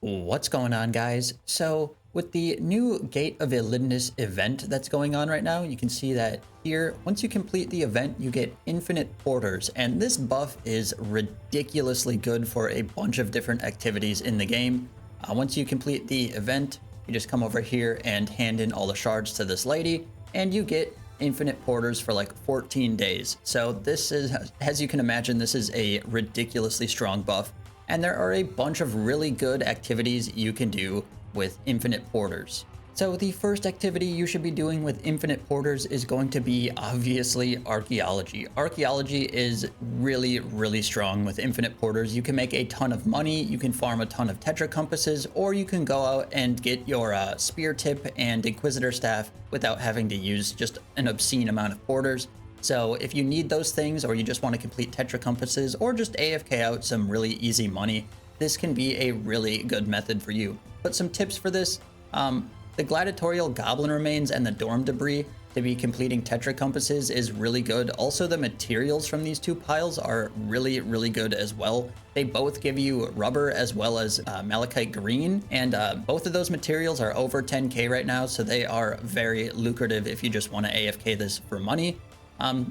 What's going on, guys? So with the new Gate of Elidinis event that's going on right now, you can see that here, once you complete the event, you get infinite porters, and this buff is ridiculously good for a bunch of different activities in the game. Once you complete the event, you just come over here and hand in all the shards to this lady, and you get infinite porters for like 14 days. So this is, as you can imagine, this is a ridiculously strong buff. And there are a bunch of really good activities you can do with infinite porters. So the first activity you should be doing with infinite porters is going to be obviously Archaeology. Archaeology is really strong with infinite porters. You can make a ton of money, you can farm a ton of Tetra compasses, or you can go out and get your spear tip and Inquisitor staff without having to use just an obscene amount of porters. So if you need those things, or you just want to complete Tetra compasses, or just AFK out some really easy money, this can be a really good method for you. But some tips for this, the gladiatorial goblin remains and the dorm debris to be completing Tetra compasses is really good. Also, the materials from these two piles are really good as well. They both give you rubber as well as malachite green, and both of those materials are over 10k right now, so they are very lucrative if you just want to AFK this for money.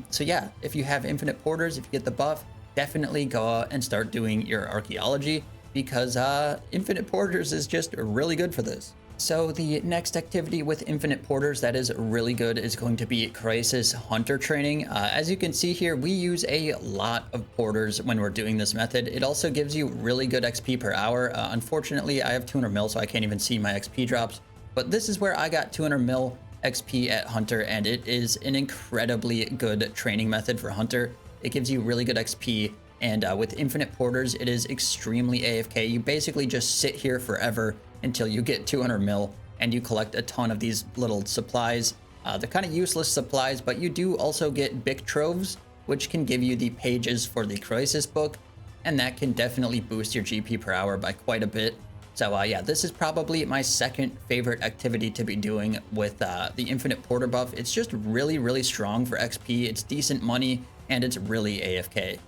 So yeah, if you have infinite porters, if you get the buff, definitely go out and start doing your archaeology, because infinite porters is just really good for this. So the next activity with infinite porters that is really good is going to be Crisis Hunter training. As you can see here, we use a lot of porters when we're doing this method. It also gives you really good XP per hour. Unfortunately, I have 200 mil, so I can't even see my XP drops, but this is where I got 200 mil XP at Hunter, and it is an incredibly good training method for Hunter. It gives you really good XP, and with infinite porters, it is extremely AFK. You basically just sit here forever until you get 200 mil, and you collect a ton of these little supplies. They're kind of useless supplies, but you do also get Bic Troves, which can give you the pages for the Crisis book, and that can definitely boost your GP per hour by quite a bit. So yeah, this is probably my second favorite activity to be doing with the infinite porter buff. It's just really strong for XP, it's decent money, and it's really AFK.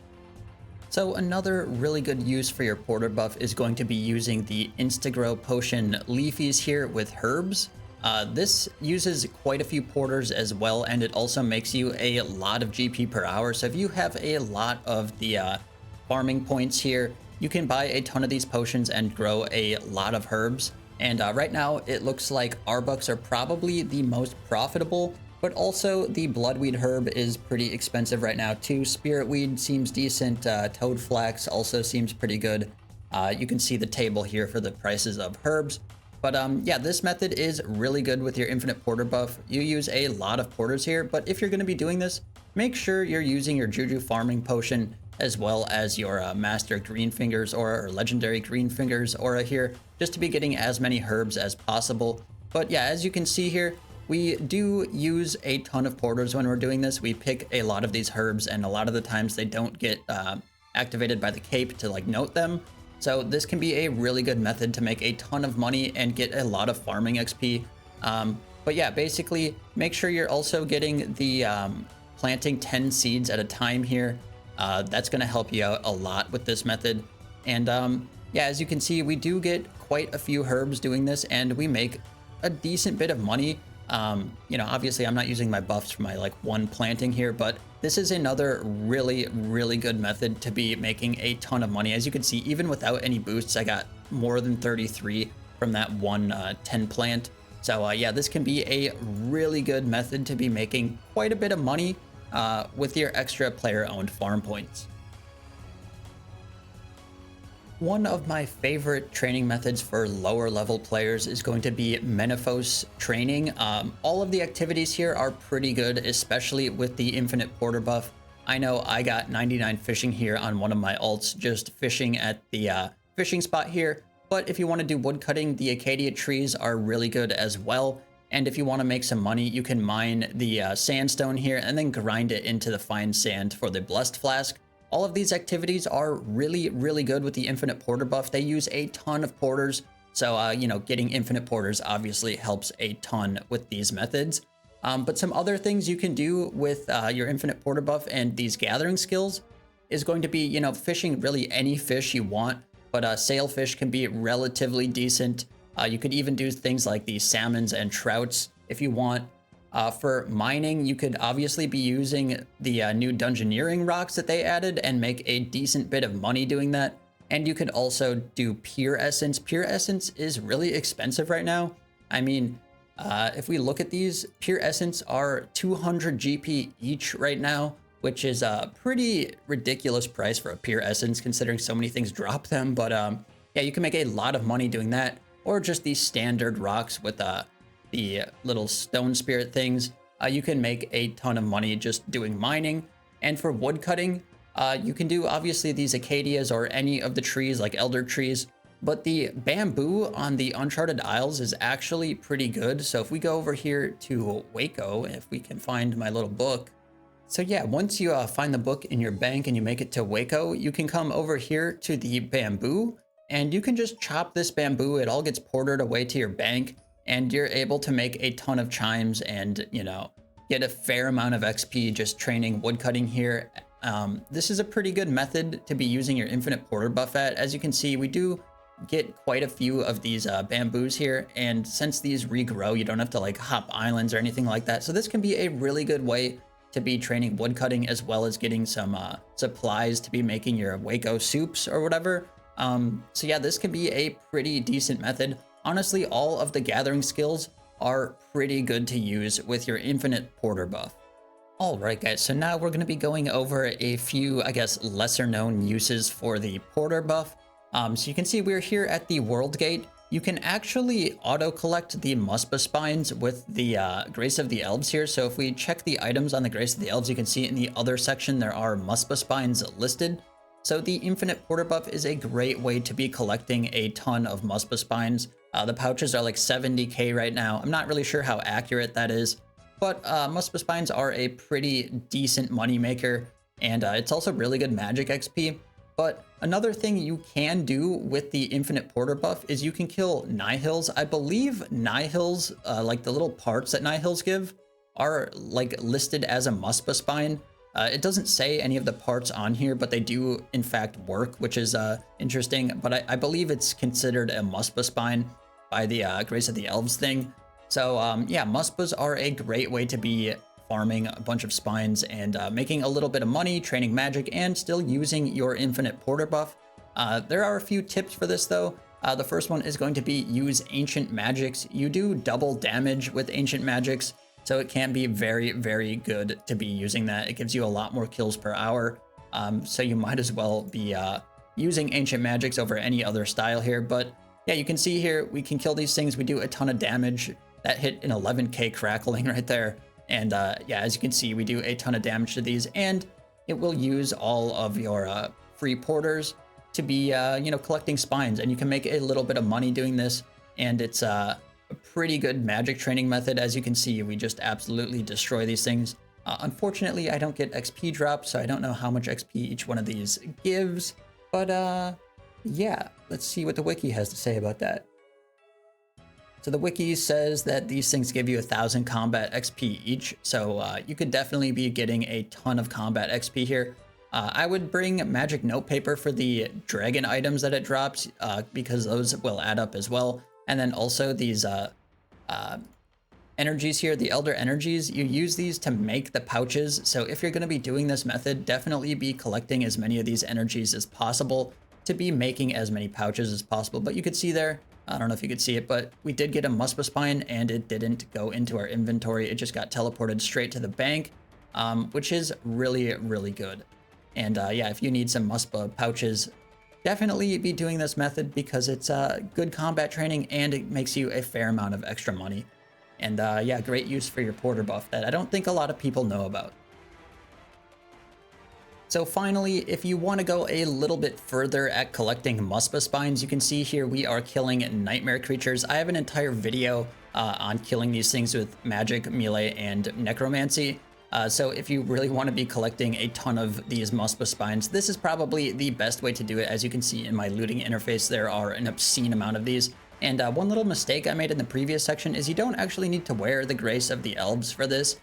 So another really good use for your porter buff is going to be using the Instagrow potion Leafies here with herbs. This uses quite a few porters as well, and it also makes you a lot of GP per hour. So if you have a lot of the farming points here, you can buy a ton of these potions and grow a lot of herbs. And right now, it looks like Arbucks are probably the most profitable, but also the Bloodweed herb is pretty expensive right now too. Spiritweed seems decent. Toadflax also seems pretty good. You can see the table here for the prices of herbs. But yeah, this method is really good with your infinite porter buff. You use a lot of porters here, but if you're going to be doing this, make sure you're using your Juju farming potion as well as your master green fingers or legendary green fingers aura here, just to be getting as many herbs as possible. But yeah, as you can see here, we do use a ton of porters when we're doing this. We pick a lot of these herbs, and a lot of the times they don't get activated by the cape to like note them. So this can be a really good method to make a ton of money and get a lot of farming XP. But yeah, basically make sure you're also getting the planting 10 seeds at a time here. That's going to help you out a lot with this method. And yeah, as you can see, we do get quite a few herbs doing this, and we make a decent bit of money. You know, obviously I'm not using my buffs for my like one planting here, but this is another really good method to be making a ton of money. As you can see, even without any boosts, I got more than 33 from that one 10 plant. So yeah, this can be a really good method to be making quite a bit of money with your extra player-owned farm points. One of my favorite training methods for lower level players is going to be Menaphos training. All of the activities here are pretty good, especially with the infinite porter buff. I know I got 99 fishing here on one of my alts, just fishing at the fishing spot here. But if you want to do woodcutting, the Acacia trees are really good as well. And if you want to make some money, you can mine the sandstone here and then grind it into the fine sand for the blessed flask. All of these activities are really good with the infinite porter buff. They use a ton of porters, so you know, getting infinite porters obviously helps a ton with these methods. But some other things you can do with your infinite porter buff and these gathering skills is going to be, you know, fishing really any fish you want. but sailfish can be relatively decent. You could even do things like the salmons and trouts if you want. For mining, you could obviously be using the new dungeoneering rocks that they added and make a decent bit of money doing that. And you could also do pure essence. Pure essence is really expensive right now. I mean, if we look at these, pure essence are 200 GP each right now, which is a pretty ridiculous price for a pure essence considering so many things drop them. But yeah, you can make a lot of money doing that, or just these standard rocks with the little stone spirit things. You can make a ton of money just doing mining. And for woodcutting, you can do obviously these acacias or any of the trees like elder trees, but the bamboo on the Uncharted Isles is actually pretty good. So if we go over here to Waco, if we can find my little book. So yeah, once you find the book in your bank and you make it to Waco, you can come over here to the bamboo and you can just chop this bamboo. It all gets ported away to your bank and you're able to make a ton of chimes and, you know, get a fair amount of XP just training woodcutting here. This is a pretty good method to be using your infinite porter buff at. As you can see, we do get quite a few of these bamboos here, and since these regrow, you don't have to like hop islands or anything like that. So this can be a really good way to be training woodcutting as well as getting some supplies to be making your Waco soups or whatever. So yeah, this can be a pretty decent method. Honestly, all of the gathering skills are pretty good to use with your infinite porter buff. All right, guys, so now we're going to be going over a few, I guess, lesser known uses for the porter buff. So you can see we're here at the World Gate. You can actually auto-collect the Muspa spines with the Grace of the Elves here. So if we check the items on the Grace of the Elves, you can see in the other section there are Muspa spines listed. So the infinite porter buff is a great way to be collecting a ton of Muspa spines. The pouches are like 70k right now. I'm not really sure how accurate that is, but Muspa spines are a pretty decent money maker, and it's also really good magic XP. But another thing you can do with the infinite porter buff is you can kill nihils. I believe nihils, like the little parts that nihils give, are like listed as a Muspa spine. It doesn't say any of the parts on here, but they do in fact work, which is interesting. But I believe it's considered a Muspa spine by the Grace of the Elves thing. So yeah, Muspas are a great way to be farming a bunch of spines and making a little bit of money, training magic, and still using your infinite porter buff. There are a few tips for this though. The first one is going to be use ancient magics. You do double damage with ancient magics, so it can be very, very good to be using that. It gives you a lot more kills per hour. So you might as well be using ancient magics over any other style here. But yeah, you can see here, we can kill these things. We do a ton of damage. That hit an 11k crackling right there. And yeah, as you can see, we do a ton of damage to these, and it will use all of your free porters to be, you know, collecting spines, and you can make a little bit of money doing this. And it's a pretty good magic training method. As you can see, we just absolutely destroy these things. Unfortunately, I don't get XP drops, so I don't know how much XP each one of these gives. But yeah, let's see what the wiki has to say about that. So the wiki says that these things give you 1,000 combat XP each, so you could definitely be getting a ton of combat XP here. I would bring magic notepaper for the dragon items that it drops, because those will add up as well. And then also these energies here, the elder energies, you use these to make the pouches. So if you're going to be doing this method, definitely be collecting as many of these energies as possible to be making as many pouches as possible. But you could see there, I don't know if you could see it, but we did get a Muspa spine and it didn't go into our inventory. It just got teleported straight to the bank, which is really, really good. And yeah, if you need some Muspa pouches, definitely be doing this method because it's good combat training and it makes you a fair amount of extra money. And yeah, great use for your porter buff that I don't think a lot of people know about. So finally, if you want to go a little bit further at collecting Muspa spines, you can see here we are killing nightmare creatures. I have an entire video on killing these things with magic, melee, and necromancy. So if you really want to be collecting a ton of these Muspa spines, this is probably the best way to do it. As you can see in my looting interface, there are an obscene amount of these. And one little mistake I made in the previous section is you don't actually need to wear the Grace of the Elves for this.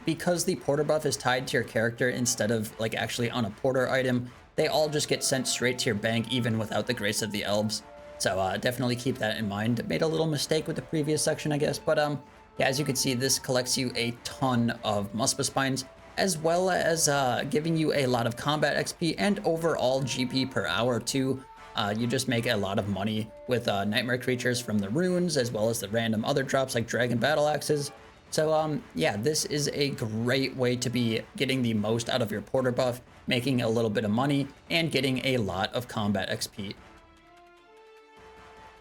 Because the porter buff is tied to your character instead of like actually on a porter item, they all just get sent straight to your bank even without the grace of the elves. So definitely keep that in mind. Made a little mistake with the previous section, I guess, but yeah, as you can see, this collects you a ton of Muspah spines, as well as giving you a lot of combat XP and overall GP per hour too. You just make a lot of money with nightmare creatures from the runes, as well as the random other drops like dragon battle axes. So yeah, this is a great way to be getting the most out of your porter buff, making a little bit of money, and getting a lot of combat XP.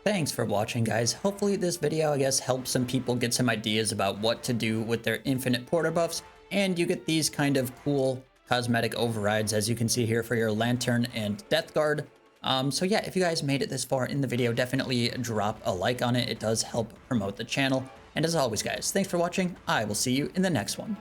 Thanks for watching, guys. Hopefully this video, I guess, helps some people get some ideas about what to do with their infinite porter buffs, and you get these kind of cool cosmetic overrides, as you can see here, for your lantern and death guard. So yeah, if you guys made it this far in the video, definitely drop a like on it. It does help promote the channel. And as always, guys, thanks for watching. I will see you in the next one.